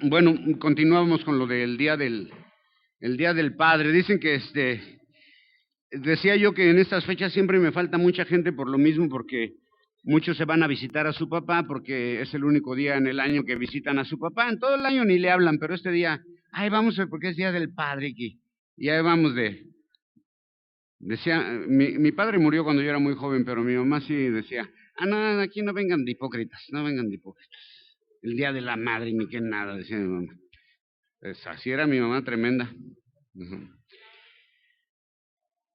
Bueno, continuamos con lo del el día del padre. Dicen que decía yo que en estas fechas siempre me falta mucha gente por lo mismo, porque muchos se van a visitar a su papá, porque es el único día en el año que visitan a su papá. En todo el año ni le hablan, pero este día, ay, vamos, porque es día del padre aquí. Y ahí vamos decía, mi padre murió cuando yo era muy joven, pero mi mamá sí decía, no, aquí no vengan de hipócritas, no vengan de hipócritas. El día de la madre, ni que nada, decía mi mamá. Pues así era mi mamá tremenda. Ujú.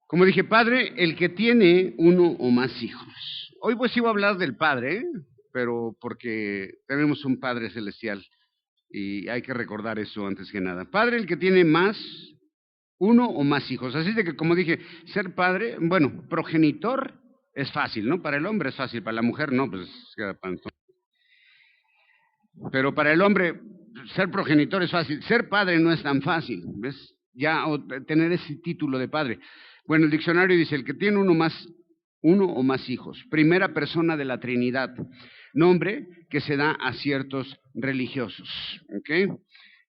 Como dije, padre, el que tiene uno o más hijos. Hoy pues iba a hablar del padre, ¿eh? Pero porque tenemos un Padre celestial y hay que recordar eso antes que nada. Padre, el que tiene uno o más hijos. Así de que, como dije, ser padre, bueno, progenitor es fácil, ¿no? Para el hombre es fácil, para la mujer no, pues queda panzón. Pero para el hombre, ser progenitor es fácil. Ser padre no es tan fácil, ¿ves? Ya tener ese título de padre. Bueno, el diccionario dice, el que tiene uno o más hijos. Primera persona de la Trinidad. Nombre que se da a ciertos religiosos, ¿ok?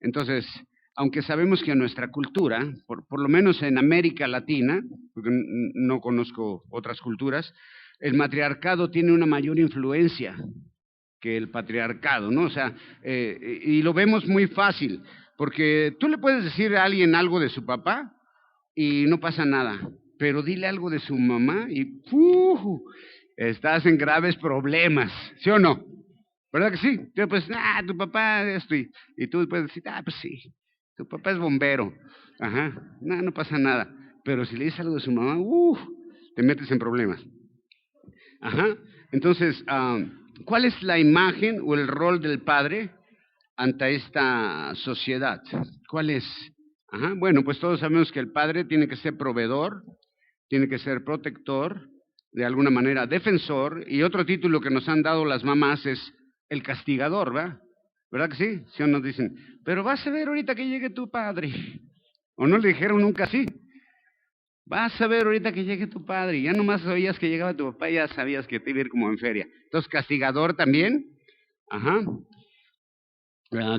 Entonces, aunque sabemos que en nuestra cultura, por lo menos en América Latina, porque no conozco otras culturas, el matriarcado tiene una mayor influencia que el patriarcado, ¿no? O sea, y lo vemos muy fácil, porque tú le puedes decir a alguien algo de su papá y no pasa nada, pero dile algo de su mamá y estás en graves problemas, ¿sí o no? ¿Verdad que sí? Yo, pues, tu papá esto, y tú puedes decir, pues sí, tu papá es bombero, ajá, no pasa nada, pero si le dices algo de su mamá, te metes en problemas. Ajá. Entonces, ¿cuál es la imagen o el rol del padre ante esta sociedad? ¿Cuál es? Ajá. Bueno, pues todos sabemos que el padre tiene que ser proveedor, tiene que ser protector, de alguna manera defensor, y otro título que nos han dado las mamás es el castigador, ¿verdad? ¿Verdad que sí? Si nos dicen, pero vas a ver ahorita que llegue tu padre. O no le dijeron nunca así. Vas a ver ahorita que llegue tu padre. Y ya nomás oías que llegaba tu papá y ya sabías que te iba a ir como en feria. Entonces, castigador también. Ajá.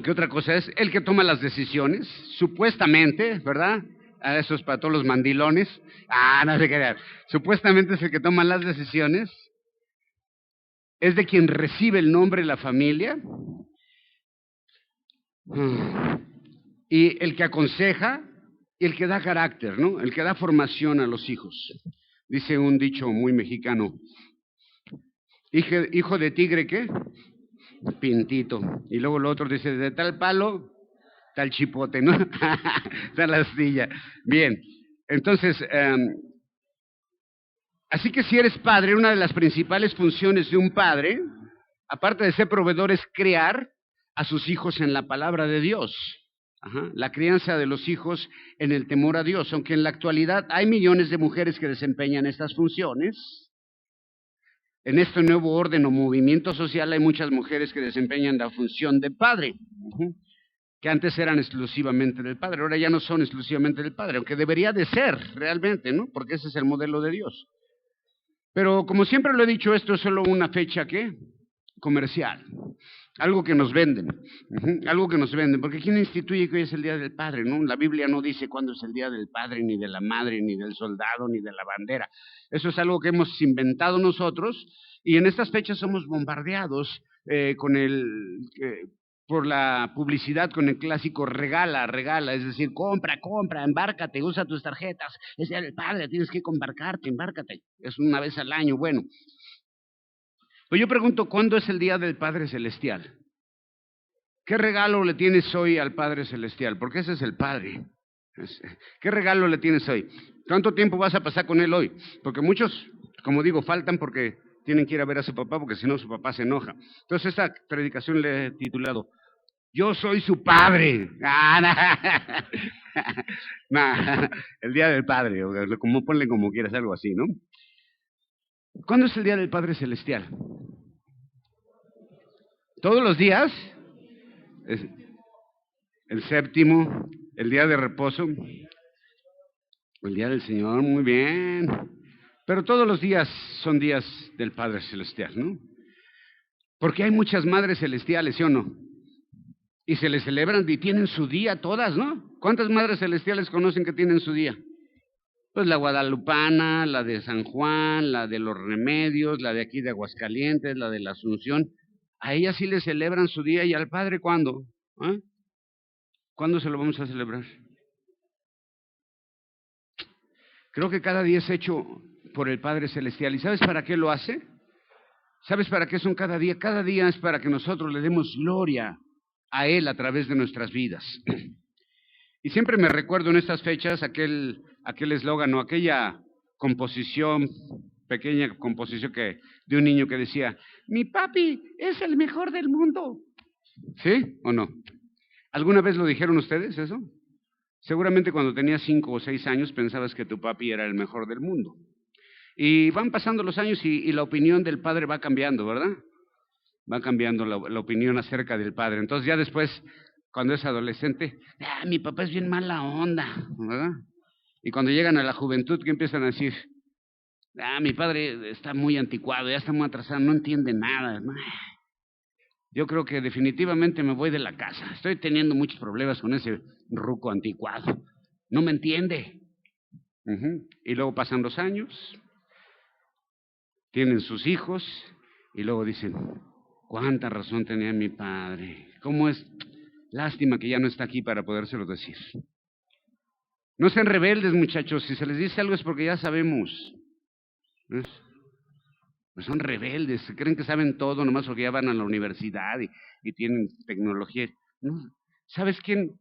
¿Qué otra cosa es? El que toma las decisiones, supuestamente, ¿verdad? Eso es para todos los mandilones. No se crean. Supuestamente es el que toma las decisiones. Es de quien recibe el nombre de la familia. Y el que aconseja y el que da carácter, ¿no? El que da formación a los hijos. Dice un dicho muy mexicano, hijo de tigre, ¿qué? Pintito. Y luego el otro dice, de tal palo, tal chipote, ¿no? Tal astilla. Bien, entonces, así que si eres padre, una de las principales funciones de un padre, aparte de ser proveedor, es criar a sus hijos en la palabra de Dios. Ajá. La crianza de los hijos en el temor a Dios, aunque en la actualidad hay millones de mujeres que desempeñan estas funciones. En este nuevo orden o movimiento social hay muchas mujeres que desempeñan la función de padre, que antes eran exclusivamente del padre, ahora ya no son exclusivamente del padre, aunque debería de ser realmente, ¿no? Porque ese es el modelo de Dios. Pero como siempre lo he dicho, esto es solo una fecha, ¿qué? Comercial. Algo que nos venden, algo que nos venden, porque ¿quién instituye que hoy es el Día del Padre? ¿No? La Biblia no dice cuándo es el Día del Padre, ni de la madre, ni del soldado, ni de la bandera. Eso es algo que hemos inventado nosotros, y en estas fechas somos bombardeados por la publicidad con el clásico regala, regala, es decir, compra, embárcate, usa tus tarjetas, es Día del Padre, tienes que embárcate, es una vez al año, bueno. Pues yo pregunto, ¿cuándo es el Día del Padre Celestial? ¿Qué regalo le tienes hoy al Padre Celestial? Porque ese es el Padre. ¿Qué regalo le tienes hoy? ¿Cuánto tiempo vas a pasar con él hoy? Porque muchos, como digo, faltan porque tienen que ir a ver a su papá, porque si no su papá se enoja. Entonces esta predicación le he titulado, yo soy su padre. El Día del Padre, como ponle como quieras, algo así, ¿no? ¿Cuándo es el Día del Padre Celestial? ¿Todos los días? El séptimo, el día de reposo, el día del Señor, muy bien. Pero todos los días son días del Padre Celestial, ¿no? Porque hay muchas madres celestiales, ¿sí o no? Y se les celebran y tienen su día todas, ¿no? ¿Cuántas madres celestiales conocen que tienen su día? Pues la guadalupana, la de San Juan, la de los Remedios, la de aquí de Aguascalientes, la de la Asunción. A ellas sí les celebran su día. ¿Y al Padre cuándo? ¿Ah? ¿Cuándo se lo vamos a celebrar? Creo que cada día es hecho por el Padre Celestial. ¿Y sabes para qué lo hace? ¿Sabes para qué son cada día? Cada día es para que nosotros le demos gloria a Él a través de nuestras vidas. Y siempre me recuerdo en estas fechas aquel eslogan o aquella composición, pequeña composición de un niño que decía, mi papi es el mejor del mundo. ¿Sí o no? ¿Alguna vez lo dijeron ustedes eso? Seguramente cuando tenías 5 o 6 años pensabas que tu papi era el mejor del mundo. Y van pasando los años y la opinión del padre va cambiando, ¿verdad? Va cambiando la opinión acerca del padre. Entonces ya después, cuando es adolescente, mi papá es bien mala onda, ¿verdad? Y cuando llegan a la juventud, ¿qué empiezan a decir? Mi padre está muy anticuado, ya está muy atrasado, no entiende nada. Yo creo que definitivamente me voy de la casa. Estoy teniendo muchos problemas con ese ruco anticuado. No me entiende. Y luego pasan los años, tienen sus hijos, y luego dicen, cuánta razón tenía mi padre. ¿Cómo es? Lástima que ya no está aquí para podérselo decir. No sean rebeldes, muchachos. Si se les dice algo es porque ya sabemos. ¿Ves? Pues son rebeldes, creen que saben todo nomás porque ya van a la universidad y tienen tecnología. ¿No? ¿Sabes quién?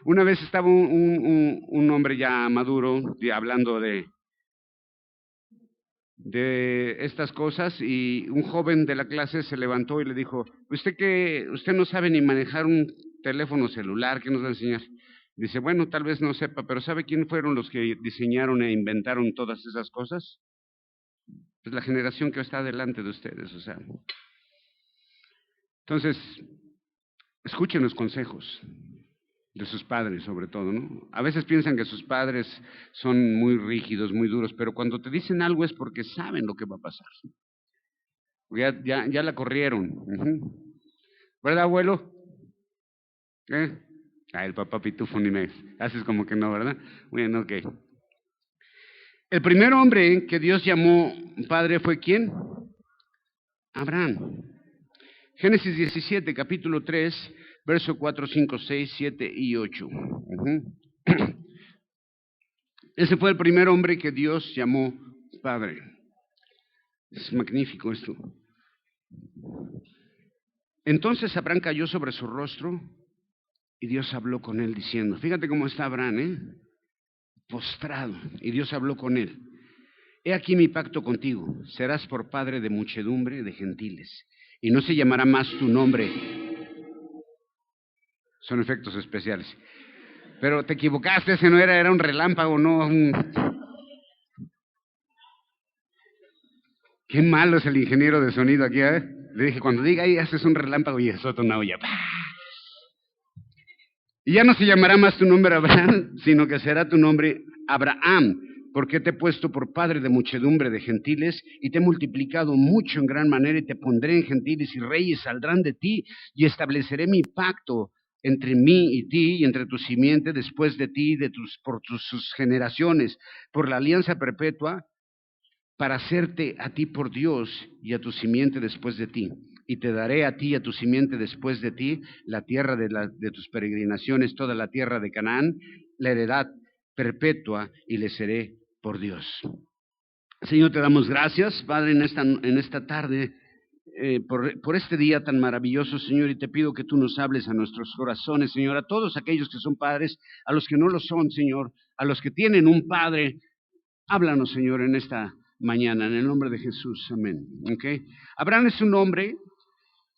Una vez estaba un hombre ya maduro hablando de estas cosas y un joven de la clase se levantó y le dijo, usted no sabe ni manejar un teléfono celular, ¿qué nos va a enseñar? Dice, bueno, tal vez no sepa, pero ¿sabe quién fueron los que diseñaron e inventaron todas esas cosas? Pues la generación que está delante de ustedes, o sea. Entonces, escuchen los consejos de sus padres, sobre todo, ¿no? A veces piensan que sus padres son muy rígidos, muy duros, pero cuando te dicen algo es porque saben lo que va a pasar. Ya la corrieron. ¿Verdad, abuelo? El papá pitufo ni me haces como que no, ¿verdad? Bueno, ok. El primer hombre que Dios llamó padre fue ¿quién? Abraham. Génesis 17, capítulo 3, verso 4, 5, 6, 7 y 8. Ese fue el primer hombre que Dios llamó padre. Es magnífico esto. Entonces Abraham cayó sobre su rostro y Dios habló con él diciendo, fíjate cómo está Abraham, postrado, y Dios habló con él. He aquí mi pacto contigo, serás por padre de muchedumbre de gentiles, y no se llamará más tu nombre. Son efectos especiales. Pero te equivocaste, ese no era un relámpago, no Qué malo es el ingeniero de sonido aquí, ¿eh? Le dije, cuando diga ahí haces un relámpago y azota una olla. Y ya no se llamará más tu nombre Abraham, sino que será tu nombre Abraham, porque te he puesto por padre de muchedumbre de gentiles y te he multiplicado mucho en gran manera y te pondré en gentiles y reyes saldrán de ti y estableceré mi pacto entre mí y ti y entre tu simiente después de ti por sus generaciones, por la alianza perpetua para hacerte a ti por Dios y a tu simiente después de ti. Y te daré a ti y a tu simiente después de ti la tierra de tus peregrinaciones, toda la tierra de Canaán, la heredad perpetua, y le seré por Dios. Señor, te damos gracias, Padre, en esta tarde, por este día tan maravilloso, Señor, y te pido que tú nos hables a nuestros corazones, Señor, a todos aquellos que son padres, a los que no lo son, Señor, a los que tienen un Padre. Háblanos, Señor, en esta mañana, en el nombre de Jesús, amén. ¿Okay? Abraham es un hombre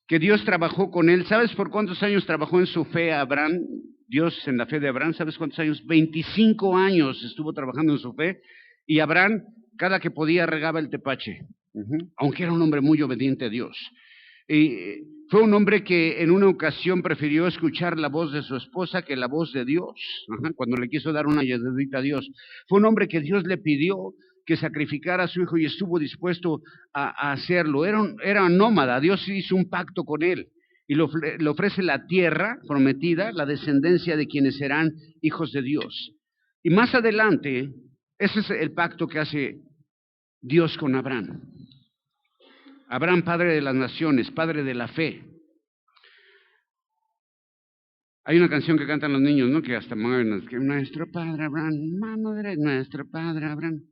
que Dios trabajó con él. ¿Sabes por cuántos años trabajó en su fe Abraham? Dios en la fe de Abraham, ¿sabes cuántos años? 25 años estuvo trabajando en su fe. Y Abraham, cada que podía, regaba el tepache, aunque era un hombre muy obediente a Dios. Y fue un hombre que en una ocasión prefirió escuchar la voz de su esposa que la voz de Dios, cuando le quiso dar una ayudadita a Dios. Fue un hombre que Dios le pidió que sacrificara a su hijo y estuvo dispuesto a hacerlo. Era nómada, Dios hizo un pacto con él. y le ofrece la tierra prometida, la descendencia de quienes serán hijos de Dios. Y más adelante, ese es el pacto que hace Dios con Abraham. Abraham, padre de las naciones, padre de la fe. Hay una canción que cantan los niños, ¿no? Que hasta mueven, que nuestro padre Abraham, mano derecha, nuestro padre Abraham.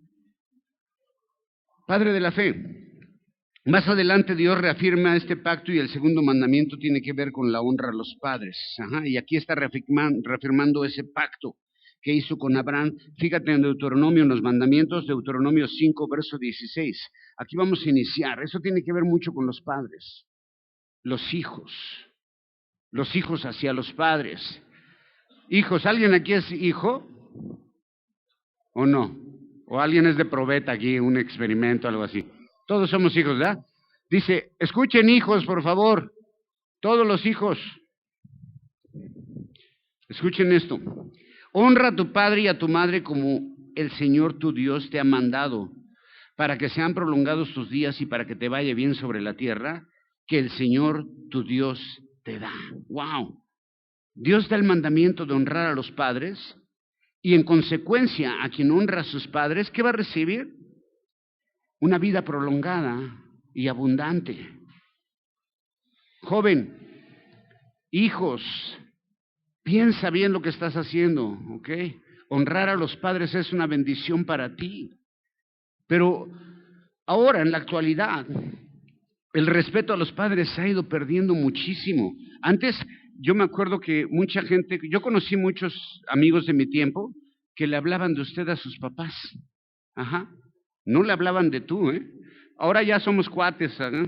Padre de la fe. Más adelante Dios reafirma este pacto y el segundo mandamiento tiene que ver con la honra a los padres. Y aquí está reafirmando ese pacto que hizo con Abraham. Fíjate en Deuteronomio, en los mandamientos, Deuteronomio 5, verso 16. Aquí vamos a iniciar. Eso tiene que ver mucho con los padres. Los hijos hacia los padres. Hijos, ¿alguien aquí es hijo? ¿O no? ¿O alguien es de probeta aquí, un experimento, algo así? Todos somos hijos, ¿verdad? Dice, escuchen hijos, por favor. Todos los hijos. Escuchen esto. Honra a tu padre y a tu madre como el Señor tu Dios te ha mandado, para que sean prolongados tus días y para que te vaya bien sobre la tierra que el Señor tu Dios te da. ¡Wow! Dios da el mandamiento de honrar a los padres y en consecuencia a quien honra a sus padres, ¿qué va a recibir? Una vida prolongada y abundante. Joven, hijos, piensa bien lo que estás haciendo, ¿ok? Honrar a los padres es una bendición para ti. Pero ahora, en la actualidad, el respeto a los padres se ha ido perdiendo muchísimo. Antes, yo me acuerdo que mucha gente, yo conocí muchos amigos de mi tiempo que le hablaban de usted a sus papás. No le hablaban de tú, ¿eh? Ahora ya somos cuates, ¿eh?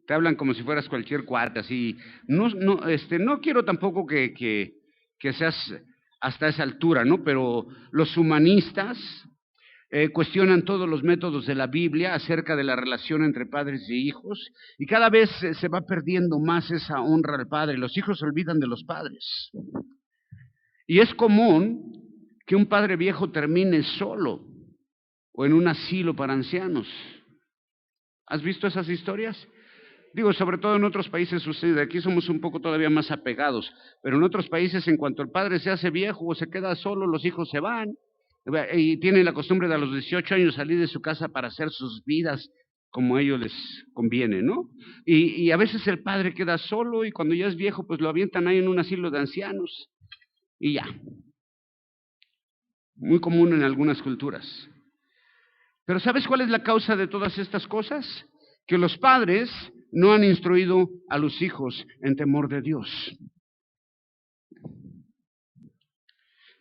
Te hablan como si fueras cualquier cuate, así. No quiero tampoco que seas hasta esa altura, ¿no? Pero los humanistas cuestionan todos los métodos de la Biblia acerca de la relación entre padres y hijos, y cada vez se va perdiendo más esa honra al padre. Los hijos se olvidan de los padres. Y es común que un padre viejo termine solo o en un asilo para ancianos. ¿Has visto esas historias? Digo, sobre todo en otros países sucede. Aquí somos un poco todavía más apegados, pero en otros países, en cuanto el padre se hace viejo o se queda solo, los hijos se van y tienen la costumbre de a los 18 años salir de su casa para hacer sus vidas como a ellos les conviene, ¿no? Y a veces el padre queda solo y cuando ya es viejo, pues lo avientan ahí en un asilo de ancianos y ya. Muy común en algunas culturas. Pero ¿sabes cuál es la causa de todas estas cosas? Que los padres no han instruido a los hijos en temor de Dios.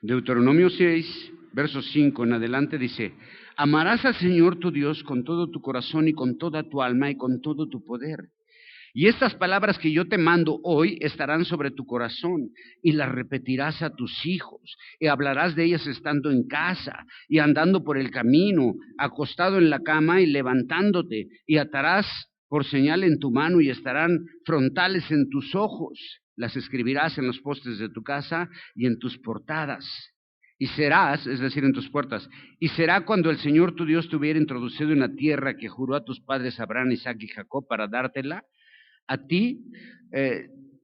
Deuteronomio 6, verso 5 en adelante dice, amarás al Señor tu Dios con todo tu corazón y con toda tu alma y con todo tu poder. Y estas palabras que yo te mando hoy estarán sobre tu corazón y las repetirás a tus hijos y hablarás de ellas estando en casa y andando por el camino, acostado en la cama y levantándote, y atarás por señal en tu mano y estarán frontales en tus ojos. Las escribirás en los postes de tu casa y en tus portadas. Y serás, es decir, en tus puertas, y será cuando el Señor tu Dios te hubiera introducido en la tierra que juró a tus padres Abraham, Isaac y Jacob para dártela, a ti,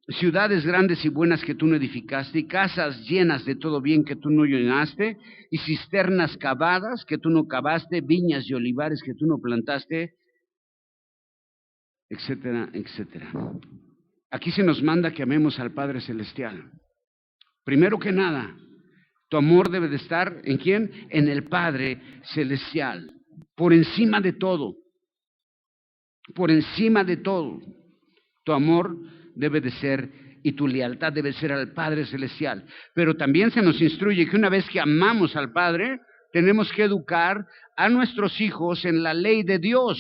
ciudades grandes y buenas que tú no edificaste, y casas llenas de todo bien que tú no llenaste, y cisternas cavadas que tú no cavaste, viñas y olivares que tú no plantaste, etcétera, etcétera. Aquí se nos manda que amemos al Padre Celestial. Primero que nada, tu amor debe de estar, ¿en quién? En el Padre Celestial, por encima de todo, por encima de todo. Tu amor debe de ser y tu lealtad debe ser al Padre Celestial. Pero también se nos instruye que una vez que amamos al Padre, tenemos que educar a nuestros hijos en la ley de Dios.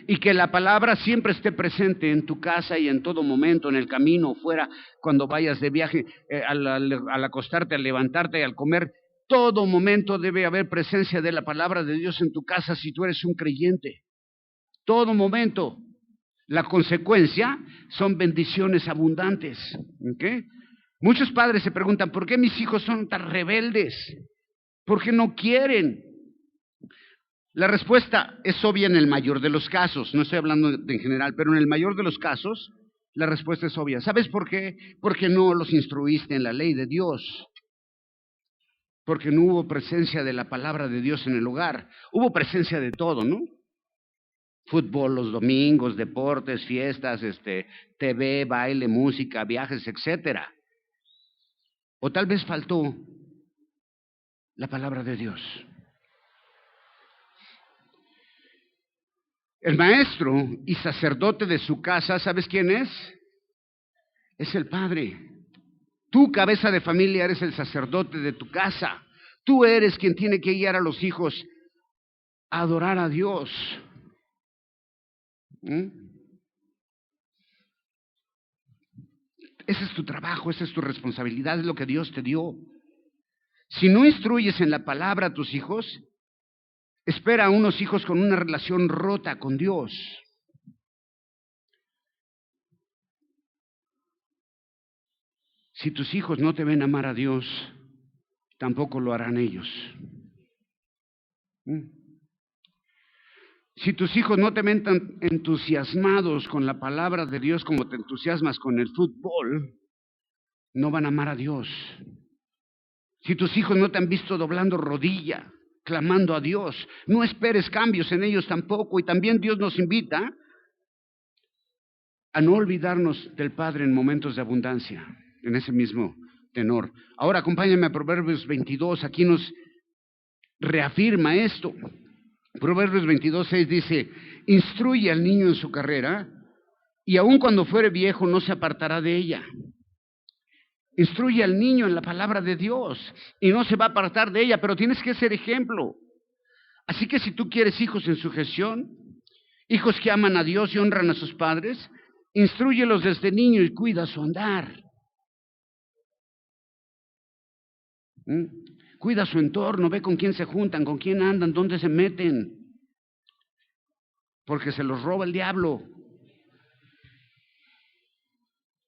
Y que la palabra siempre esté presente en tu casa y en todo momento, en el camino, fuera, cuando vayas de viaje, al acostarte, al levantarte, al comer. Todo momento debe haber presencia de la palabra de Dios en tu casa si tú eres un creyente. Todo momento. La consecuencia son bendiciones abundantes. ¿Okay? Muchos padres se preguntan, ¿por qué mis hijos son tan rebeldes? ¿Por qué no quieren? La respuesta es obvia en el mayor de los casos. No estoy hablando en general, pero en el mayor de los casos La respuesta es obvia. ¿Sabes por qué? Porque no los instruiste en la ley de Dios. Porque no hubo presencia de la palabra de Dios en el hogar. Hubo presencia de todo, ¿no? Fútbol los domingos, deportes, fiestas, TV, baile, música, viajes, etcétera. O tal vez faltó la palabra de Dios. El maestro y sacerdote de su casa, ¿sabes quién es? Es el padre. Tú, cabeza de familia, eres el sacerdote de tu casa. Tú eres quien tiene que guiar a los hijos a adorar a Dios. Ese es tu trabajo, esa es tu responsabilidad, es lo que Dios te dio. Si no instruyes en la palabra a tus hijos, espera a unos hijos con una relación rota con Dios. Si tus hijos no te ven amar a Dios, tampoco lo harán ellos. Si tus hijos no te ven tan entusiasmados con la palabra de Dios como te entusiasmas con el fútbol, no van a amar a Dios. Si tus hijos no te han visto doblando rodilla, clamando a Dios, no esperes cambios en ellos tampoco. Y también Dios nos invita a no olvidarnos del Padre en momentos de abundancia, en ese mismo tenor. Ahora acompáñame a Proverbios 22, aquí nos reafirma esto. Proverbios 22:6 dice, instruye al niño en su carrera, y aun cuando fuere viejo no se apartará de ella. Instruye al niño en la palabra de Dios, y no se va a apartar de ella, pero tienes que ser ejemplo. Así que si tú quieres hijos en sujeción, hijos que aman a Dios y honran a sus padres, instrúyelos desde niño y cuida su andar. Cuida su entorno, ve con quién se juntan, con quién andan, dónde se meten, porque se los roba el diablo.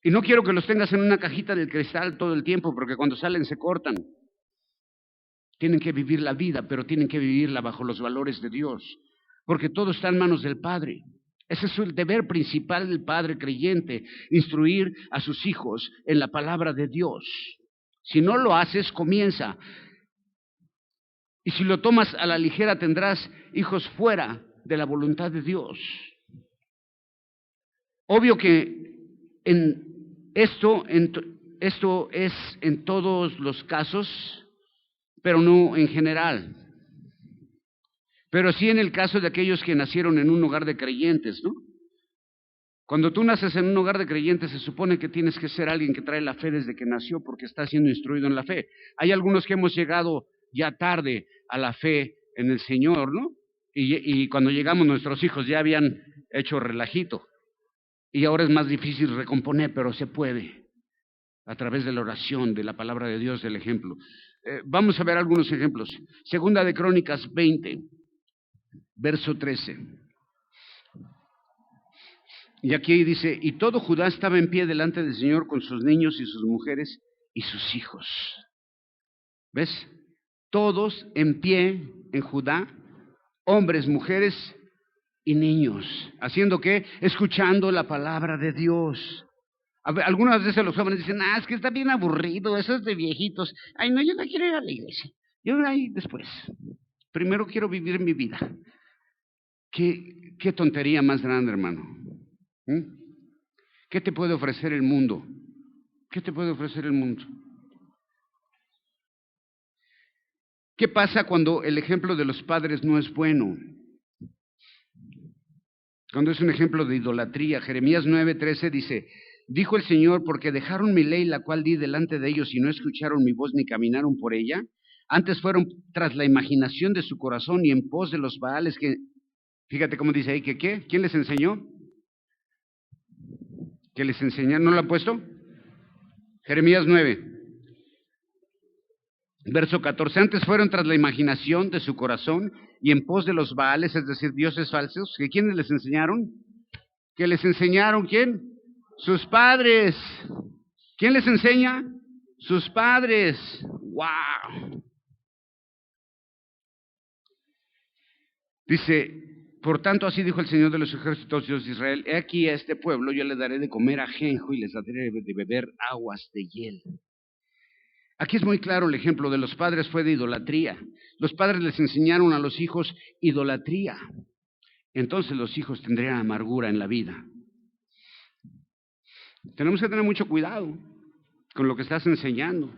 Y no quiero que los tengas en una cajita de cristal todo el tiempo, porque cuando salen se cortan. Tienen que vivir la vida, pero tienen que vivirla bajo los valores de Dios, porque todo está en manos del Padre. Ese es el deber principal del padre creyente, instruir a sus hijos en la palabra de Dios. Si no lo haces, comienza. Y si lo tomas a la ligera, tendrás hijos fuera de la voluntad de Dios. Obvio que esto es en todos los casos, pero no en general. Pero sí en el caso de aquellos que nacieron en un hogar de creyentes, ¿no? Cuando tú naces en un hogar de creyentes, se supone que tienes que ser alguien que trae la fe desde que nació, porque está siendo instruido en la fe. Hay algunos que hemos llegado ya tarde a la fe en el Señor, ¿no? Y cuando llegamos nuestros hijos ya habían hecho relajito. Y ahora es más difícil recomponer, pero se puede. A través de la oración, de la palabra de Dios, del ejemplo. Vamos a ver algunos ejemplos. Segunda de Crónicas 20, verso 13. Y aquí dice, y todo Judá estaba en pie delante del Señor con sus niños y sus mujeres y sus hijos. ¿Ves? Todos en pie en Judá, hombres, mujeres y niños. ¿Haciendo qué? Escuchando la palabra de Dios. Algunas veces los jóvenes dicen, es que está bien aburrido, eso es de viejitos. Ay, no, yo no quiero ir a la iglesia. Yo ahí después. Primero quiero vivir mi vida. Qué tontería más grande, hermano. ¿Qué te puede ofrecer el mundo? ¿Qué te puede ofrecer el mundo? ¿Qué pasa cuando el ejemplo de los padres no es bueno? Cuando es un ejemplo de idolatría. Jeremías 9:13 dice, dijo el Señor, porque dejaron mi ley, la cual di delante de ellos, y no escucharon mi voz ni caminaron por ella. Antes fueron tras la imaginación de su corazón y en pos de los Baales que, fíjate cómo dice ahí, que ¿qué? ¿Quién les enseñó? ¿Que les enseñaron? ¿No lo han puesto? Jeremías 9, verso 14. Antes fueron tras la imaginación de su corazón y en pos de los Baales, es decir, dioses falsos. ¿Que quiénes les enseñaron? ¿Que les enseñaron quién? Sus padres. ¿Quién les enseña? Sus padres. ¡Wow! Dice, Por tanto, así dijo el Señor de los ejércitos, Dios de Israel: he aquí a este pueblo yo le daré de comer ajenjo y les daré de beber aguas de hiel. Aquí es muy claro el ejemplo de los padres, fue de idolatría. Los padres les enseñaron a los hijos idolatría. Entonces los hijos tendrían amargura en la vida. Tenemos que tener mucho cuidado con lo que estás enseñando.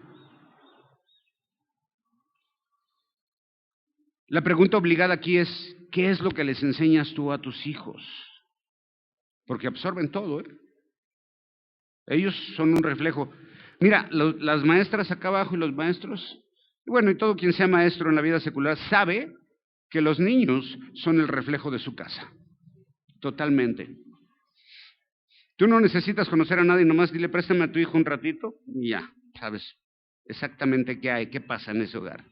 La pregunta obligada aquí es: ¿qué es lo que les enseñas tú a tus hijos? Porque absorben todo, ¿eh? Ellos son un reflejo. Mira, las maestras acá abajo y los maestros, bueno, y todo quien sea maestro en la vida secular sabe que los niños son el reflejo de su casa. Totalmente. Tú no necesitas conocer a nadie, nomás dile: préstame a tu hijo un ratito, y ya, sabes exactamente qué hay, qué pasa en ese hogar.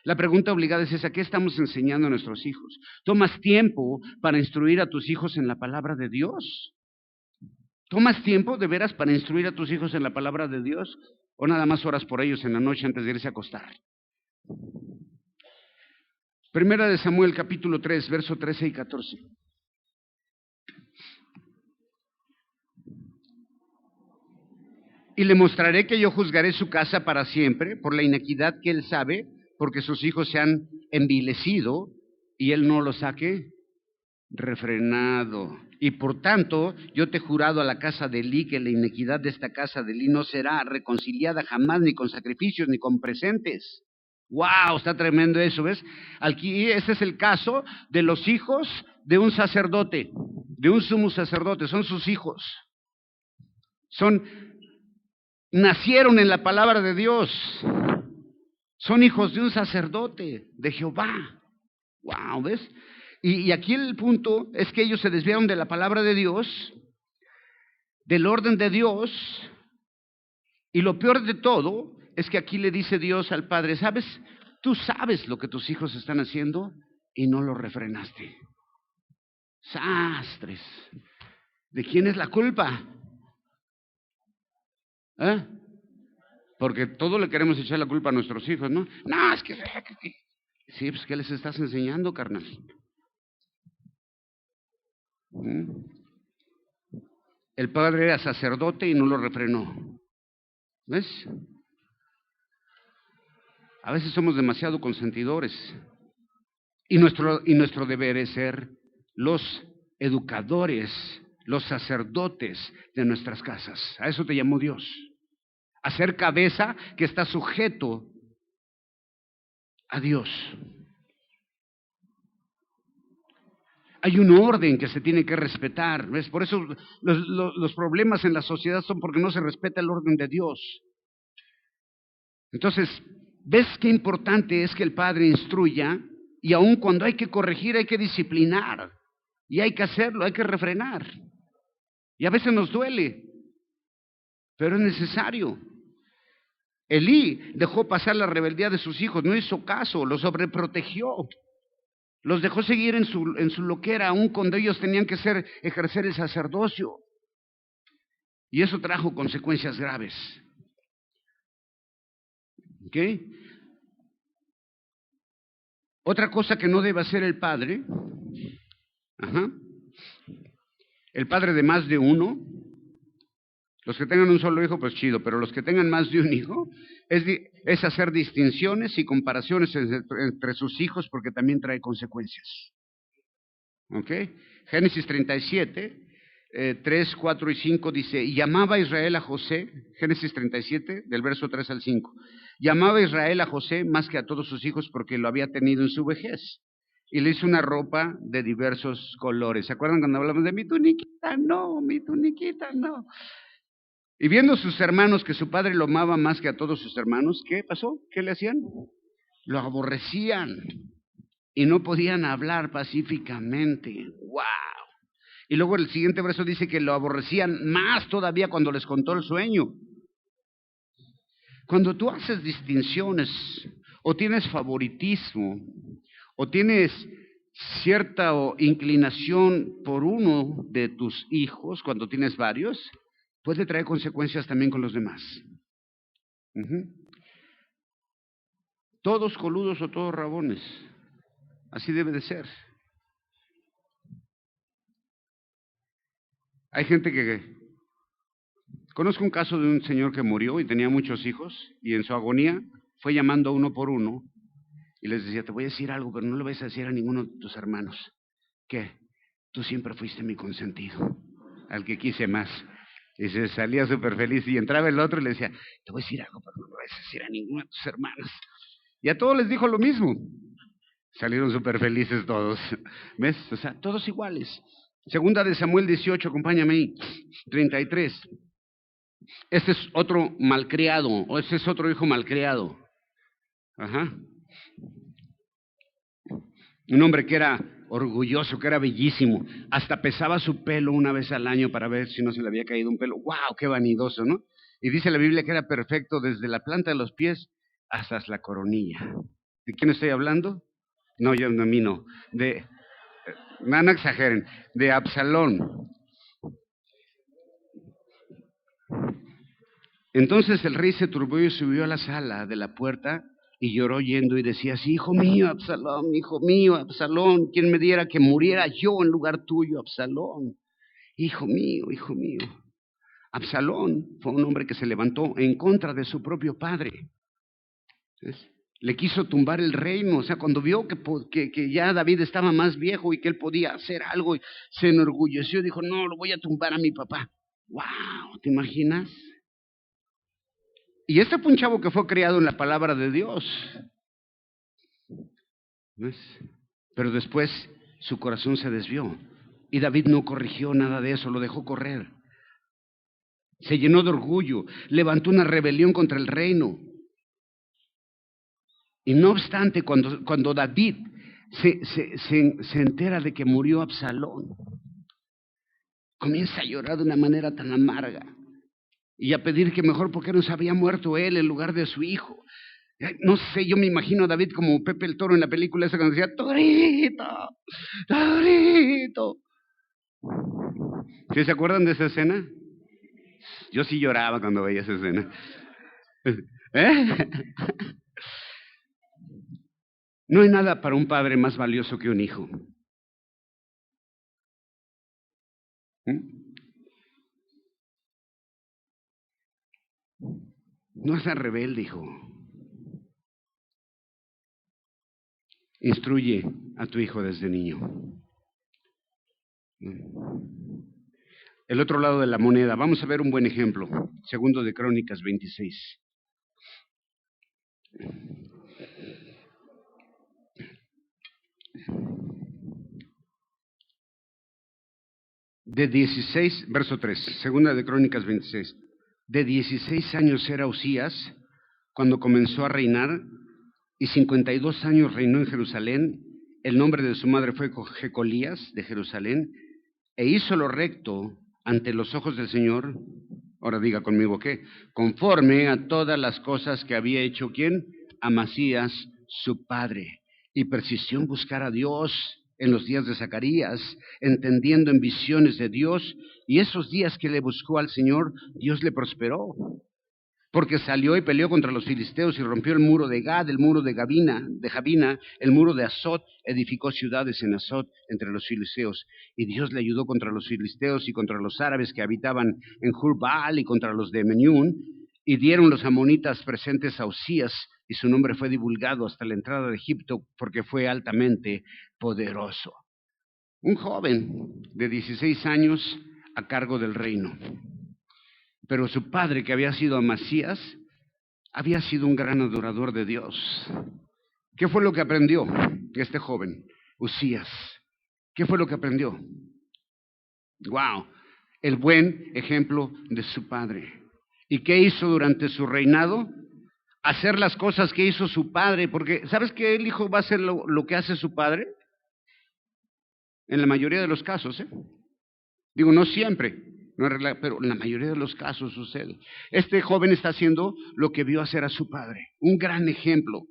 La pregunta obligada es esa: ¿qué estamos enseñando a nuestros hijos? ¿Tomas tiempo para instruir a tus hijos en la palabra de Dios? ¿Tomas tiempo de veras para instruir a tus hijos en la palabra de Dios? ¿O nada más oras por ellos en la noche antes de irse a acostar? Primera de Samuel, capítulo 3, verso 13 y 14. Y le mostraré que yo juzgaré su casa para siempre por la inequidad que él sabe, porque sus hijos se han envilecido y él no los ha refrenado. Y por tanto, yo te he jurado a la casa de Elí que la inequidad de esta casa de Elí no será reconciliada jamás, ni con sacrificios, ni con presentes. ¡Wow! Está tremendo eso, ¿ves? Aquí ese es el caso de los hijos de un sacerdote, de un sumo sacerdote. Son sus hijos. Nacieron en la palabra de Dios. Son hijos de un sacerdote, de Jehová. ¡Wow! ¿Ves? Y aquí el punto es que ellos se desviaron de la palabra de Dios, del orden de Dios, y lo peor de todo es que aquí le dice Dios al padre: ¿sabes? Tú sabes lo que tus hijos están haciendo y no lo refrenaste. ¡Sastres! ¿De quién es la culpa? ¿Eh? Porque todo le queremos echar la culpa a nuestros hijos, ¿no? No, es que... Sí, pues ¿qué les estás enseñando, carnal? El padre era sacerdote y no lo refrenó. ¿Ves? A veces somos demasiado consentidores. Y nuestro deber es ser los educadores, los sacerdotes de nuestras casas. A eso te llamó Dios. A ser cabeza que está sujeto a Dios. Hay un orden que se tiene que respetar, ¿ves? Por eso los problemas en la sociedad son porque no se respeta el orden de Dios. Entonces, ¿ves qué importante es que el padre instruya? Y aun cuando hay que corregir, hay que disciplinar. Y hay que hacerlo, hay que refrenar. Y a veces nos duele, pero es necesario. Elí dejó pasar la rebeldía de sus hijos, no hizo caso, los sobreprotegió. Los dejó seguir en su loquera, aun cuando ellos tenían que ejercer el sacerdocio. Y eso trajo consecuencias graves. ¿Ok? Otra cosa que no debe hacer el padre, el padre de más de uno, los que tengan un solo hijo, pues chido, pero los que tengan más de un hijo, es hacer distinciones y comparaciones entre sus hijos, porque también trae consecuencias. ¿Ok? Génesis 37, 3, 4 y 5 dice: y llamaba Israel a José, Génesis 37, del verso 3 al 5, llamaba Israel a José más que a todos sus hijos porque lo había tenido en su vejez. Y le hizo una ropa de diversos colores. ¿Se acuerdan cuando hablamos de mi tuniquita? No, mi tuniquita, no. Y viendo sus hermanos que su padre lo amaba más que a todos sus hermanos, ¿qué pasó? ¿Qué le hacían? Lo aborrecían y no podían hablar pacíficamente. ¡Wow! Y luego el siguiente verso dice que lo aborrecían más todavía cuando les contó el sueño. Cuando tú haces distinciones o tienes favoritismo o tienes cierta inclinación por uno de tus hijos, cuando tienes varios, puede traer consecuencias también con los demás. Todos coludos o todos rabones. Así debe de ser. Hay gente que... Conozco un caso de un señor que murió y tenía muchos hijos y en su agonía fue llamando uno por uno y les decía, te voy a decir algo, pero no le vas a decir a ninguno de tus hermanos. ¿Qué? Tú siempre fuiste mi consentido, al que quise más. Y se salía súper feliz y entraba el otro y le decía, te voy a decir algo, pero no le vas a decir a ninguno de tus hermanos. Y a todos les dijo lo mismo. Salieron súper felices todos. ¿Ves? O sea, todos iguales. Segunda de Samuel 18, acompáñame ahí. 33. Este es otro malcriado, o este es otro hijo malcriado. Ajá. Un hombre que era orgulloso, que era bellísimo. Hasta pesaba su pelo una vez al año para ver si no se le había caído un pelo. ¡Wow! ¡Qué vanidoso!, ¿no? Y dice la Biblia que era perfecto desde la planta de los pies hasta la coronilla. ¿De quién estoy hablando? No, yo a mí no. No exageren. De Absalón. Entonces el rey se turbó y subió a la sala de la puerta y lloró yendo y decía así, hijo mío, Absalón, ¿quién me diera que muriera yo en lugar tuyo, Absalón? Hijo mío. Absalón fue un hombre que se levantó en contra de su propio padre. ¿Ves? Le quiso tumbar el reino, o sea, cuando vio que ya David estaba más viejo y que él podía hacer algo, se enorgulleció y dijo, no, lo voy a tumbar a mi papá. ¡Wow! ¿Te imaginas? Y este fue un chavo que fue criado en la palabra de Dios. ¿Ves? Pero después su corazón se desvió. Y David no corrigió nada de eso, lo dejó correr. Se llenó de orgullo, levantó una rebelión contra el reino. Y no obstante, cuando David se entera de que murió Absalón, comienza a llorar de una manera tan amarga. Y a pedir que mejor porque no se había muerto él en lugar de su hijo. No sé, yo me imagino a David como Pepe el Toro en la película esa cuando decía, Torito, Torito. ¿Sí se acuerdan de esa escena? Yo sí lloraba cuando veía esa escena. ¿Eh? No hay nada para un padre más valioso que un hijo. No seas rebelde, hijo. Instruye a tu hijo desde niño. El otro lado de la moneda. Vamos a ver un buen ejemplo. Segundo de Crónicas 26. De 16, verso 3, segunda de Crónicas 26. De 16 años era Usías cuando comenzó a reinar y 52 años reinó en Jerusalén. El nombre de su madre fue Jecolías de Jerusalén e hizo lo recto ante los ojos del Señor. Ahora diga conmigo ¿qué? Conforme a todas las cosas que había hecho ¿quién? Amasías, su padre. Y persistió en buscar a Dios en los días de Zacarías, entendiendo en visiones de Dios, y esos días que le buscó al Señor, Dios le prosperó, porque salió y peleó contra los filisteos y rompió el muro de Gad, el muro de Jabina, el muro de Azot, edificó ciudades en Azot entre los filisteos, y Dios le ayudó contra los filisteos y contra los árabes que habitaban en Jurbaal y contra los de Meniún, y dieron los amonitas presentes a Usías, y su nombre fue divulgado hasta la entrada de Egipto, porque fue altamente poderoso. Un joven de 16 años a cargo del reino. Pero su padre, que había sido Amasías, había sido un gran adorador de Dios. ¿Qué fue lo que aprendió este joven, Usías? ¿Qué fue lo que aprendió? ¡Wow! El buen ejemplo de su padre. ¿Y qué hizo durante su reinado? Hacer las cosas que hizo su padre, porque ¿sabes que el hijo va a hacer lo que hace su padre? En la mayoría de los casos, ¿eh? Digo, no siempre, no es regla, pero en la mayoría de los casos sucede. Este joven está haciendo lo que vio hacer a su padre, un gran ejemplo.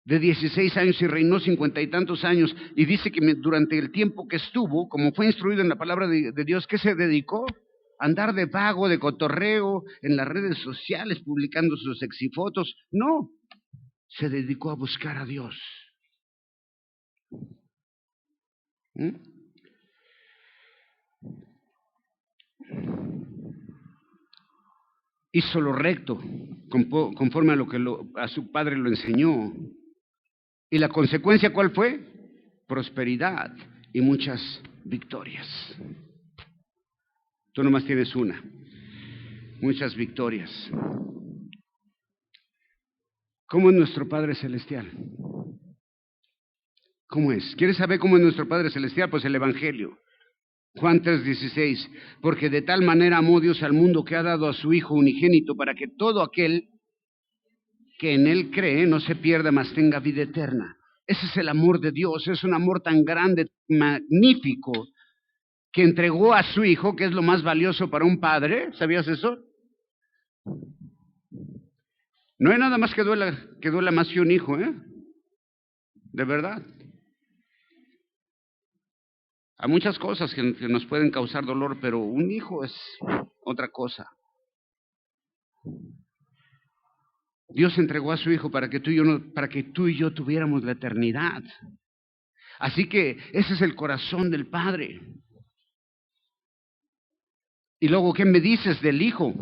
De 16 años y reinó 50 y tantos años, y dice que durante el tiempo que estuvo, como fue instruido en la palabra de Dios, ¿qué se dedicó? Andar de vago, de cotorreo, en las redes sociales, publicando sus sexifotos. No, se dedicó a buscar a Dios. hizo lo recto, conforme a lo que a su padre lo enseñó. ¿Y la consecuencia cuál fue? Prosperidad y muchas victorias. Tú nomás tienes una. Muchas victorias. ¿Cómo es nuestro Padre Celestial? ¿Cómo es? ¿Quieres saber cómo es nuestro Padre Celestial? Pues el Evangelio. Juan 3:16, porque de tal manera amó Dios al mundo que ha dado a su Hijo unigénito para que todo aquel que en Él cree no se pierda, mas tenga vida eterna. Ese es el amor de Dios, es un amor tan grande, magnífico, que entregó a su Hijo, que es lo más valioso para un padre. ¿Sabías eso? No hay nada más que duela más que un hijo, ¿eh? De verdad. Hay muchas cosas que nos pueden causar dolor, pero un hijo es otra cosa. Dios entregó a su Hijo para que tú y yo tuviéramos la eternidad. Así que ese es el corazón del Padre. Y luego, ¿qué me dices del Hijo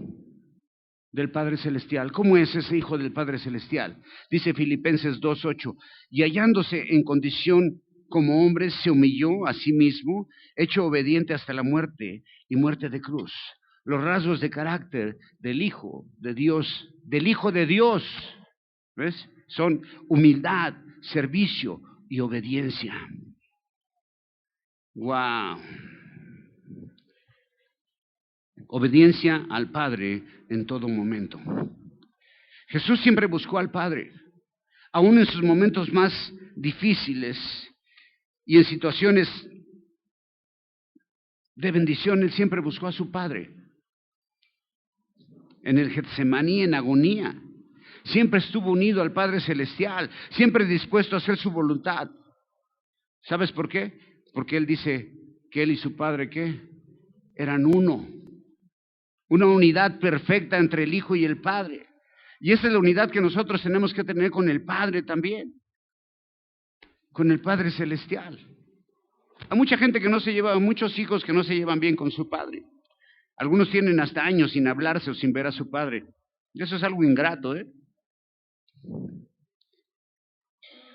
del Padre Celestial? ¿Cómo es ese Hijo del Padre Celestial? Dice Filipenses 2:8, y hallándose en condición como hombre, se humilló a sí mismo, hecho obediente hasta la muerte y muerte de cruz. Los rasgos de carácter del Hijo de Dios, ¿ves? Son humildad, servicio y obediencia. ¡Wow! Obediencia al Padre en todo momento. Jesús siempre buscó al Padre, aún en sus momentos más difíciles y en situaciones de bendición. Él siempre buscó a su Padre. En el Getsemaní, en agonía, siempre estuvo unido al Padre Celestial, siempre dispuesto a hacer su voluntad. ¿Sabes por qué? Porque Él dice que Él y su Padre, ¿qué? Eran uno. Una unidad perfecta entre el Hijo y el Padre. Y esa es la unidad que nosotros tenemos que tener con el Padre también. Con el Padre Celestial. Hay mucha gente que no se lleva, muchos hijos que no se llevan bien con su padre. Algunos tienen hasta años sin hablarse o sin ver a su padre. Y eso es algo ingrato, ¿eh?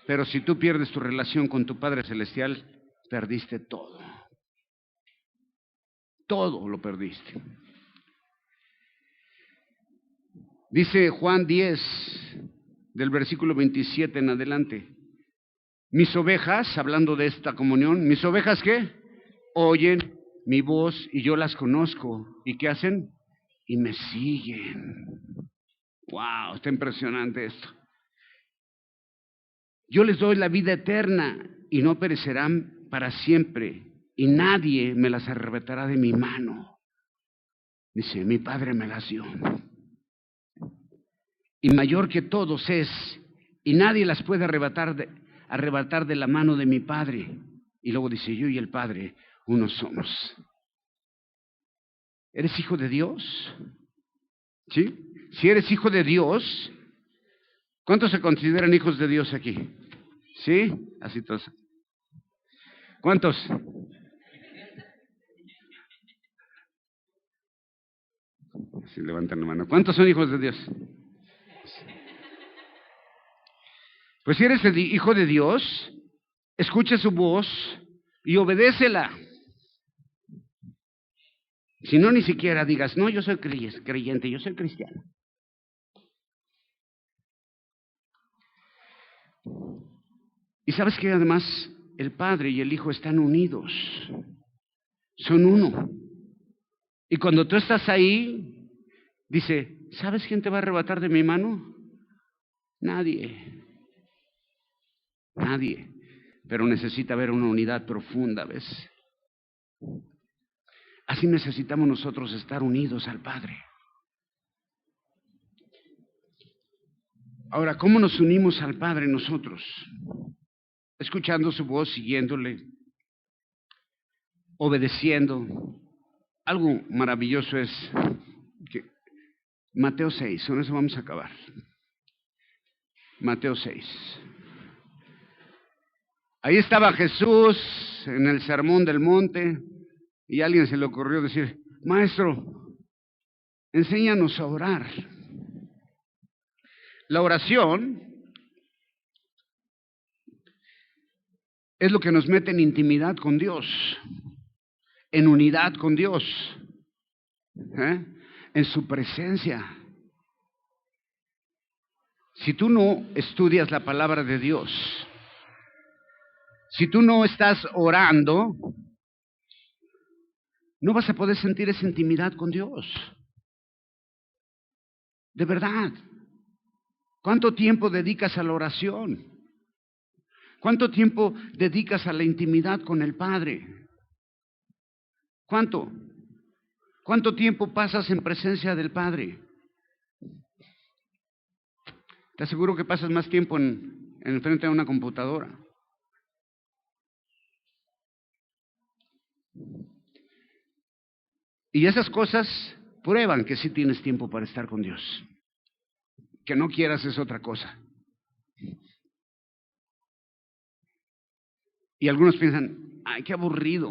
Pero si tú pierdes tu relación con tu Padre Celestial, perdiste todo. Todo lo perdiste. Dice Juan 10, del versículo 27 en adelante. Mis ovejas, hablando de esta comunión, mis ovejas ¿qué? Oyen mi voz y yo las conozco. ¿Y qué hacen? Y me siguen. ¡Wow! Está impresionante esto. Yo les doy la vida eterna y no perecerán para siempre. Y nadie me las arrebatará de mi mano. Dice, mi Padre me las dio. Y mayor que todos es, y nadie las puede arrebatar de la mano de mi Padre. Y luego dice, yo y el Padre, uno somos. ¿Eres hijo de Dios? ¿Sí? Si eres hijo de Dios, ¿cuántos se consideran hijos de Dios aquí? ¿Sí? Así todos. ¿Cuántos? Si levantan la mano. ¿Cuántos son hijos de Dios? Pues si eres el hijo de Dios, escucha su voz y obedécela. Si no, ni siquiera digas, no, yo soy creyente, yo soy cristiano. Y sabes que además el Padre y el Hijo están unidos. Son uno. Y cuando tú estás ahí, dice, ¿sabes quién te va a arrebatar de mi mano? Nadie. Nadie. Pero necesita haber una unidad profunda, ¿ves? Así necesitamos nosotros estar unidos al Padre. Ahora, ¿cómo nos unimos al Padre nosotros? Escuchando su voz, siguiéndole, obedeciendo. Algo maravilloso es que Mateo 6, con eso vamos a acabar. Mateo 6. Ahí estaba Jesús en el sermón del monte y a alguien se le ocurrió decir, Maestro, enséñanos a orar. La oración es lo que nos mete en intimidad con Dios, en unidad con Dios, en su presencia. Si tú no estudias la palabra de Dios, si tú no estás orando, no vas a poder sentir esa intimidad con Dios. De verdad. ¿Cuánto tiempo dedicas a la oración? ¿Cuánto tiempo dedicas a la intimidad con el Padre? ¿Cuánto? ¿Cuánto tiempo pasas en presencia del Padre? Te aseguro que pasas más tiempo en frente de una computadora. Y esas cosas prueban que sí tienes tiempo para estar con Dios. Que no quieras es otra cosa. Y algunos piensan, ay, qué aburrido.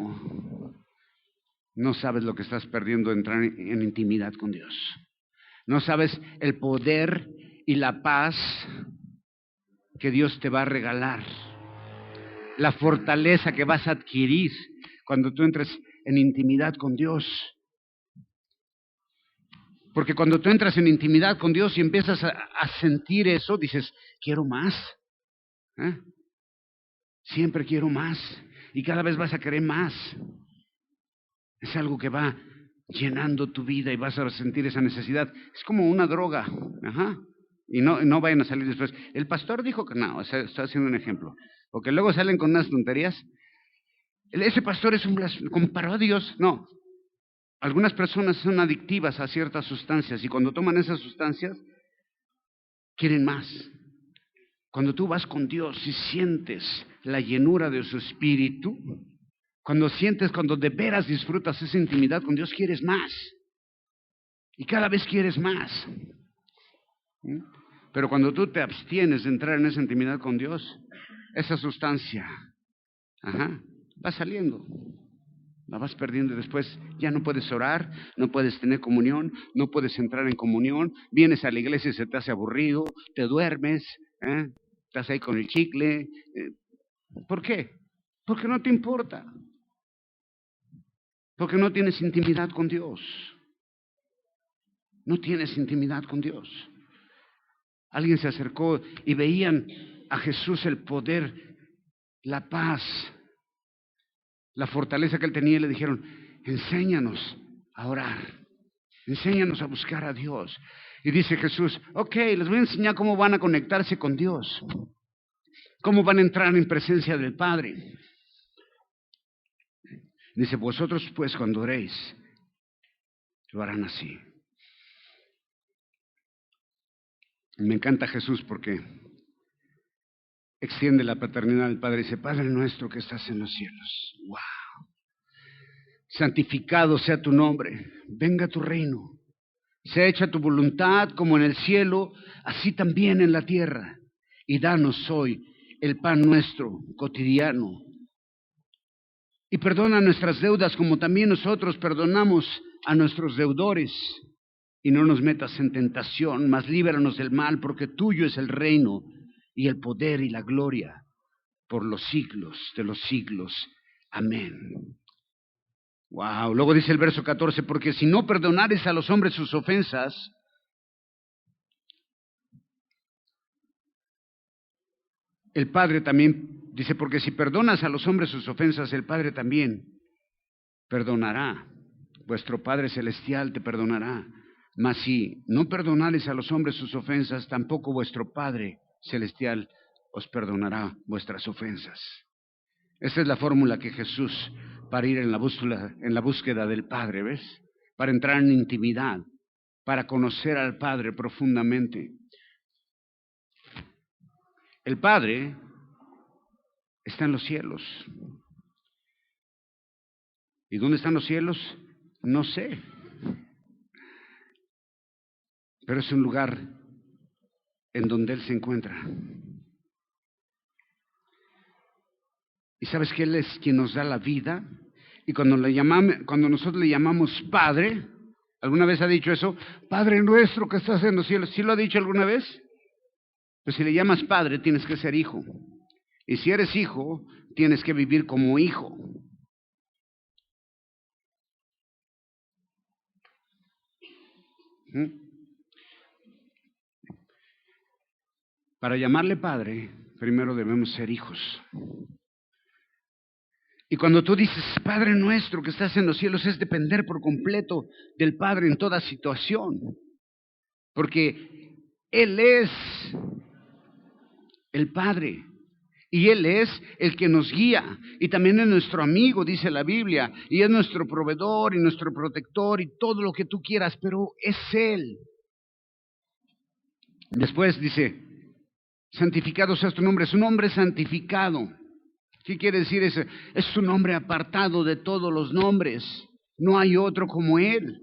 No sabes lo que estás perdiendo de entrar en intimidad con Dios. No sabes el poder y la paz que Dios te va a regalar. La fortaleza que vas a adquirir cuando tú entres en intimidad con Dios. Porque cuando tú entras en intimidad con Dios y empiezas a sentir eso, dices, quiero más. Siempre quiero más. Y cada vez vas a querer más. Es algo que va llenando tu vida y vas a sentir esa necesidad. Es como una droga. Y no vayan a salir después. El pastor dijo que no, está haciendo un ejemplo. Porque luego salen con unas tonterías. Ese pastor es un blasfemo, comparó a Dios. No. Algunas personas son adictivas a ciertas sustancias y cuando toman esas sustancias, quieren más. Cuando tú vas con Dios y sientes la llenura de su espíritu, cuando de veras disfrutas esa intimidad con Dios, quieres más. Y cada vez quieres más. Pero cuando tú te abstienes de entrar en esa intimidad con Dios, esa sustancia va saliendo. La vas perdiendo y después ya no puedes orar, no puedes tener comunión, no puedes entrar en comunión, vienes a la iglesia y se te hace aburrido, te duermes, estás ahí con el chicle. ¿Por qué? Porque no te importa. Porque no tienes intimidad con Dios. No tienes intimidad con Dios. Alguien se acercó y veían a Jesús el poder, la paz, la fortaleza que él tenía y le dijeron, enséñanos a orar, enséñanos a buscar a Dios. Y dice Jesús, ok, les voy a enseñar cómo van a conectarse con Dios, cómo van a entrar en presencia del Padre. Dice, vosotros pues cuando oréis, lo harán así. Me encanta Jesús porque extiende la paternidad del Padre. Dice, Padre nuestro que estás en los cielos. ¡Wow! Santificado sea tu nombre. Venga tu reino. Sea hecha tu voluntad como en el cielo, así también en la tierra. Y danos hoy el pan nuestro cotidiano. Y perdona nuestras deudas como también nosotros perdonamos a nuestros deudores. Y no nos metas en tentación, mas líbranos del mal, porque tuyo es el reino y el poder y la gloria por los siglos de los siglos. Amén. Wow. Luego dice el verso 14, porque si no perdonares a los hombres sus ofensas, el Padre también, dice, porque si perdonas a los hombres sus ofensas, el Padre también perdonará. Vuestro Padre Celestial te perdonará. Mas si no perdonares a los hombres sus ofensas, tampoco vuestro Padre Celestial os perdonará vuestras ofensas. Esa es la fórmula que Jesús, para ir en la búsqueda del Padre, ¿ves? Para entrar en intimidad, para conocer al Padre profundamente. El Padre está en los cielos. ¿Y dónde están los cielos? No sé. Pero es un lugar en donde Él se encuentra. ¿Y sabes que Él es quien nos da la vida? Y cuando nosotros le llamamos Padre, ¿alguna vez ha dicho eso? Padre nuestro que estás en los cielos. ¿Sí lo ha dicho alguna vez? Pues si le llamas Padre, tienes que ser hijo. Y si eres hijo, tienes que vivir como hijo. Para llamarle Padre, primero debemos ser hijos. Y cuando tú dices, Padre nuestro que estás en los cielos, es depender por completo del Padre en toda situación. Porque Él es el Padre. Y Él es el que nos guía. Y también es nuestro amigo, dice la Biblia. Y es nuestro proveedor y nuestro protector y todo lo que tú quieras. Pero es Él. Después dice, santificado sea tu nombre. Es un nombre santificado. ¿Qué quiere decir eso? Es un nombre apartado de todos los nombres. No hay otro como Él.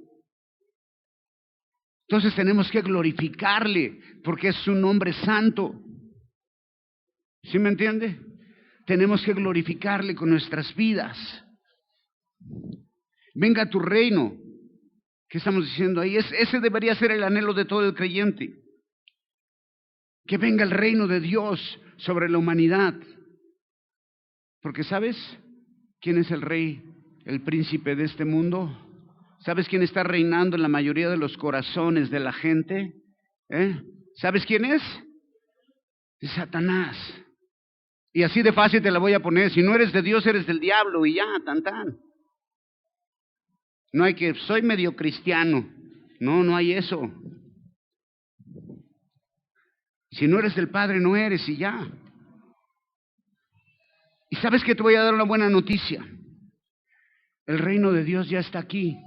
Entonces tenemos que glorificarle porque es un nombre santo. ¿Sí me entiende? Tenemos que glorificarle con nuestras vidas. Venga tu reino. ¿Qué estamos diciendo ahí? Ese debería ser el anhelo de todo el creyente. Que venga el reino de Dios sobre la humanidad. Porque ¿sabes quién es el rey, el príncipe de este mundo? ¿Sabes quién está reinando en la mayoría de los corazones de la gente? ¿Sabes quién es? Es Satanás. Y así de fácil te la voy a poner. Si no eres de Dios, eres del diablo y ya, tan tan. No hay que, soy medio cristiano. No hay eso. Si no eres del Padre, no eres y ya. Y sabes que te voy a dar una buena noticia. El reino de Dios ya está aquí.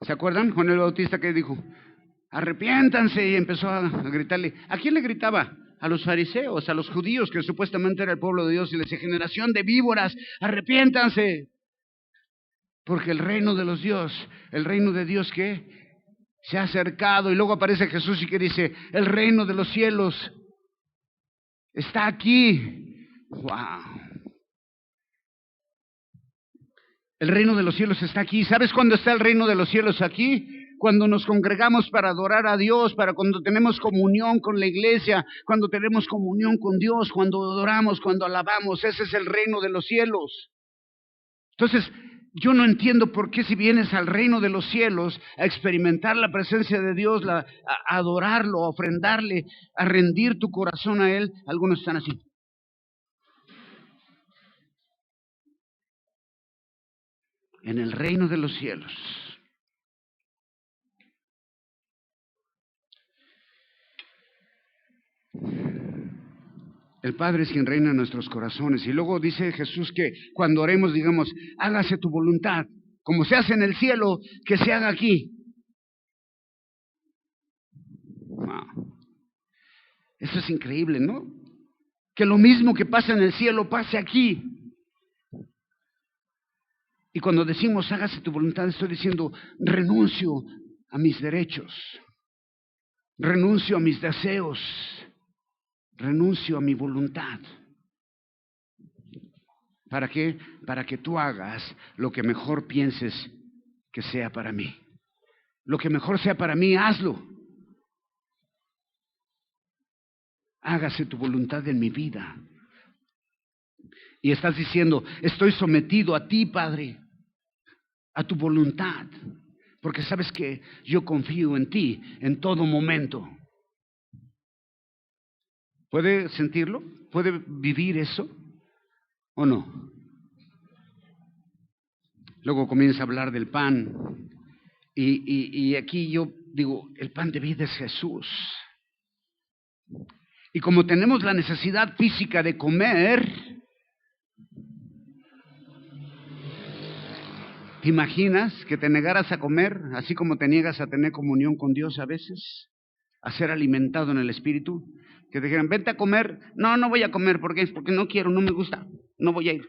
¿Se acuerdan? Juan el Bautista que dijo, arrepiéntanse, y empezó a gritarle. ¿A quién le gritaba? A los fariseos, a los judíos, que supuestamente era el pueblo de Dios, y le decía, generación de víboras, arrepiéntanse. Porque el reino de los Dios, el reino de Dios que se ha acercado. Y luego aparece Jesús y que dice, el reino de los cielos está aquí. ¡Wow! El reino de los cielos está aquí. ¿Sabes cuándo está el reino de los cielos aquí? Cuando nos congregamos para adorar a Dios, cuando tenemos comunión con la iglesia, cuando tenemos comunión con Dios, cuando adoramos, cuando alabamos. Ese es el reino de los cielos. Entonces, yo no entiendo por qué si vienes al reino de los cielos a experimentar la presencia de Dios, a adorarlo, a ofrendarle, a rendir tu corazón a Él, algunos están así. En el reino de los cielos. El Padre es quien reina en nuestros corazones. Y luego dice Jesús que cuando oremos digamos, hágase tu voluntad, como se hace en el cielo, que se haga aquí. Wow. Eso es increíble, ¿no? Que lo mismo que pasa en el cielo pase aquí. Y cuando decimos hágase tu voluntad, estoy diciendo renuncio a mis derechos, renuncio a mis deseos, renuncio a mi voluntad. ¿Para qué? Para que tú hagas lo que mejor pienses que sea para mí. Lo que mejor sea para mí, hazlo. Hágase tu voluntad en mi vida. Y estás diciendo, estoy sometido a ti, Padre, a tu voluntad, porque sabes que yo confío en ti en todo momento. ¿Puede sentirlo? ¿Puede vivir eso? ¿O no? Luego comienza a hablar del pan. Y aquí yo digo, el pan de vida es Jesús. Y como tenemos la necesidad física de comer, ¿te imaginas que te negaras a comer, así como te niegas a tener comunión con Dios a veces? A ser alimentado en el Espíritu. Que te dijeran, vente a comer. No, no voy a comer. ¿Por qué? Porque no quiero, no me gusta. No voy a ir.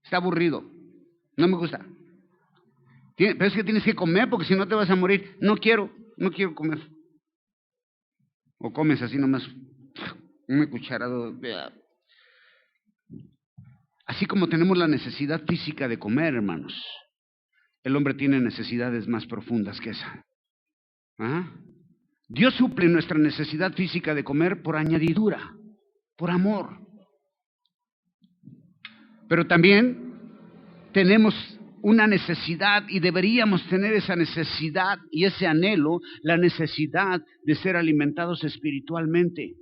Está aburrido. No me gusta. Pero es que tienes que comer porque si no te vas a morir. No quiero comer. O comes así nomás. Una cucharada. Así como tenemos la necesidad física de comer, hermanos, el hombre tiene necesidades más profundas que esa. ¿Ah? Dios suple nuestra necesidad física de comer por añadidura, por amor. Pero también tenemos una necesidad y deberíamos tener esa necesidad y ese anhelo, la necesidad de ser alimentados espiritualmente.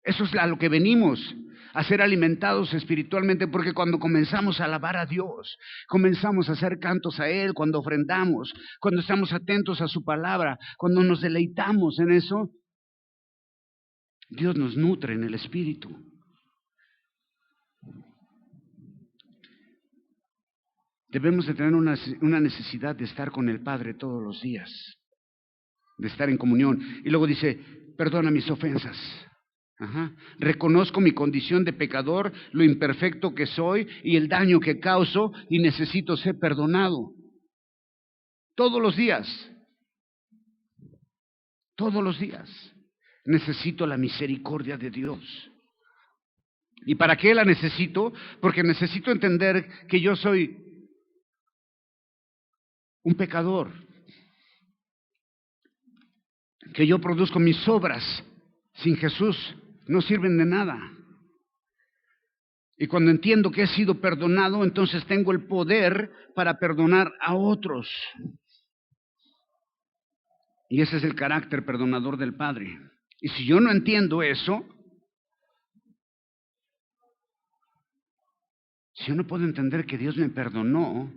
Eso es a lo que venimos, a ser alimentados espiritualmente, porque cuando comenzamos a alabar a Dios, comenzamos a hacer cantos a Él, cuando ofrendamos, cuando estamos atentos a su palabra, cuando nos deleitamos en eso, Dios nos nutre en el espíritu. Debemos de tener una necesidad de estar con el Padre todos los días, de estar en comunión. Y luego dice, perdona mis ofensas. Reconozco mi condición de pecador, lo imperfecto que soy y el daño que causo y necesito ser perdonado. Todos los días. Todos los días. Necesito la misericordia de Dios. ¿Y para qué la necesito? Porque necesito entender que yo soy un pecador, que yo produzco mis obras sin Jesús, no sirven de nada. Y cuando entiendo que he sido perdonado, entonces tengo el poder para perdonar a otros. Y ese es el carácter perdonador del Padre. Y si yo no entiendo eso, si yo no puedo entender que Dios me perdonó,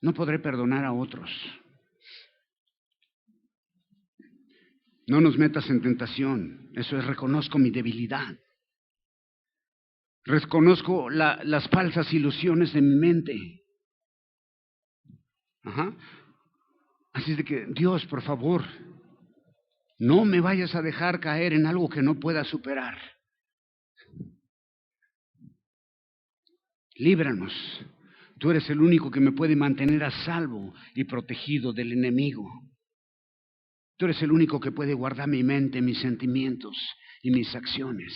no podré perdonar a otros. No nos metas en tentación. Eso es, reconozco mi debilidad. Reconozco las falsas ilusiones de mi mente. Así es de que, Dios, por favor, no me vayas a dejar caer en algo que no pueda superar. Líbranos. Tú eres el único que me puede mantener a salvo y protegido del enemigo. Tú eres el único que puede guardar mi mente, mis sentimientos y mis acciones.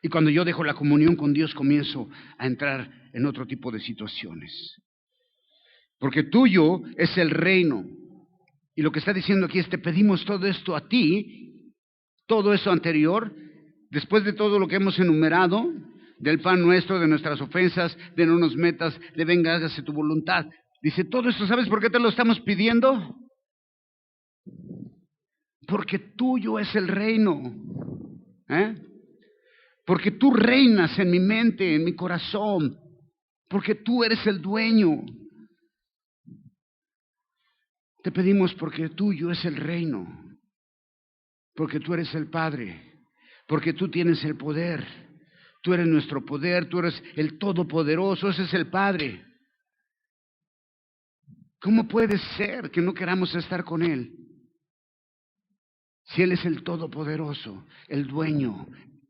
Y cuando yo dejo la comunión con Dios, comienzo a entrar en otro tipo de situaciones. Porque tuyo es el reino. Y lo que está diciendo aquí es, te pedimos todo esto a ti, todo eso anterior, después de todo lo que hemos enumerado, del pan nuestro, de nuestras ofensas, de no nos metas, de venga, hágase tu voluntad. Dice, todo esto, ¿sabes por qué te lo estamos pidiendo? Porque tuyo es el reino. Porque tú reinas en mi mente, en mi corazón. Porque tú eres el dueño. Te pedimos porque tuyo es el reino. Porque tú eres el Padre. Porque tú tienes el poder. Tú eres nuestro poder, tú eres el Todopoderoso, ese es el Padre. ¿Cómo puede ser que no queramos estar con Él? Si Él es el Todopoderoso, el dueño,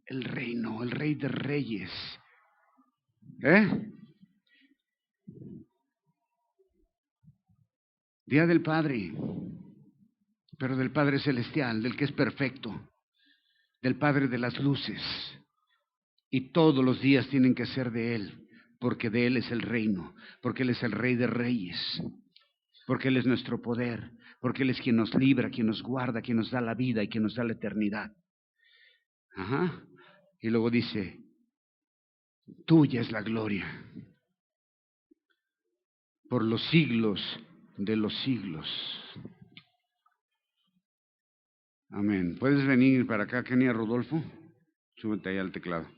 el reino, el Rey de Reyes. Día del Padre, pero del Padre Celestial, del que es perfecto, del Padre de las luces. Y todos los días tienen que ser de Él, porque de Él es el reino, porque Él es el Rey de Reyes, porque Él es nuestro poder, porque Él es quien nos libra, quien nos guarda, quien nos da la vida y quien nos da la eternidad. Y luego dice, tuya es la gloria, por los siglos de los siglos. Amén. ¿Puedes venir para acá, Kenia Rodolfo? Súbete ahí al teclado.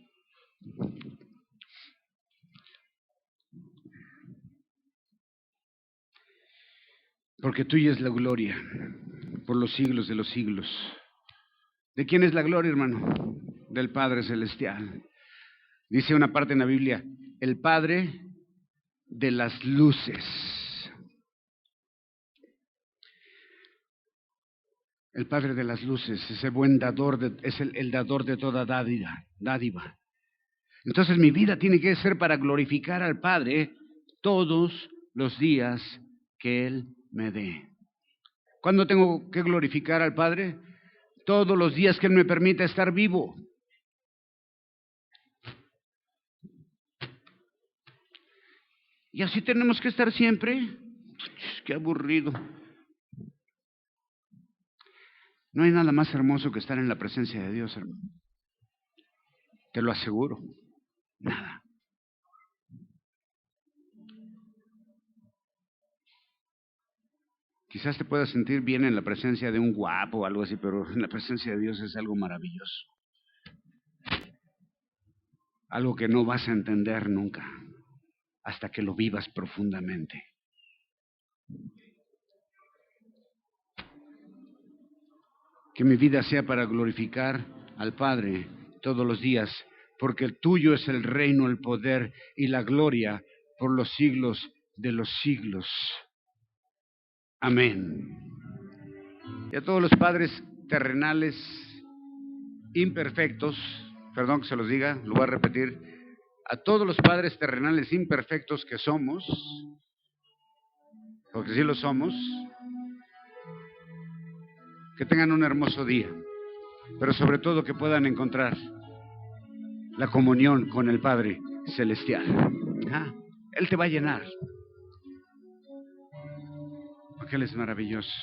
Porque tuya es la gloria, por los siglos de los siglos. ¿De quién es la gloria, hermano? Del Padre Celestial. Dice una parte en la Biblia, el Padre de las luces. El Padre de las luces, ese buen dador, es el dador de toda dádiva. Entonces mi vida tiene que ser para glorificar al Padre todos los días que Él me dé. ¿Cuándo tengo que glorificar al Padre? Todos los días que Él me permita estar vivo. Y así tenemos que estar siempre. Qué aburrido. No hay nada más hermoso que estar en la presencia de Dios, hermano. Te lo aseguro. Nada. Quizás te puedas sentir bien en la presencia de un guapo o algo así, pero en la presencia de Dios es algo maravilloso. Algo que no vas a entender nunca hasta que lo vivas profundamente. Que mi vida sea para glorificar al Padre todos los días, porque el tuyo es el reino, el poder y la gloria por los siglos de los siglos. Amén. Y a todos los padres terrenales imperfectos, perdón que se los diga, lo voy a repetir, a todos los padres terrenales imperfectos que somos, porque sí lo somos, que tengan un hermoso día, pero sobre todo que puedan encontrar la comunión con el Padre Celestial. Él te va a llenar, porque Él es maravilloso.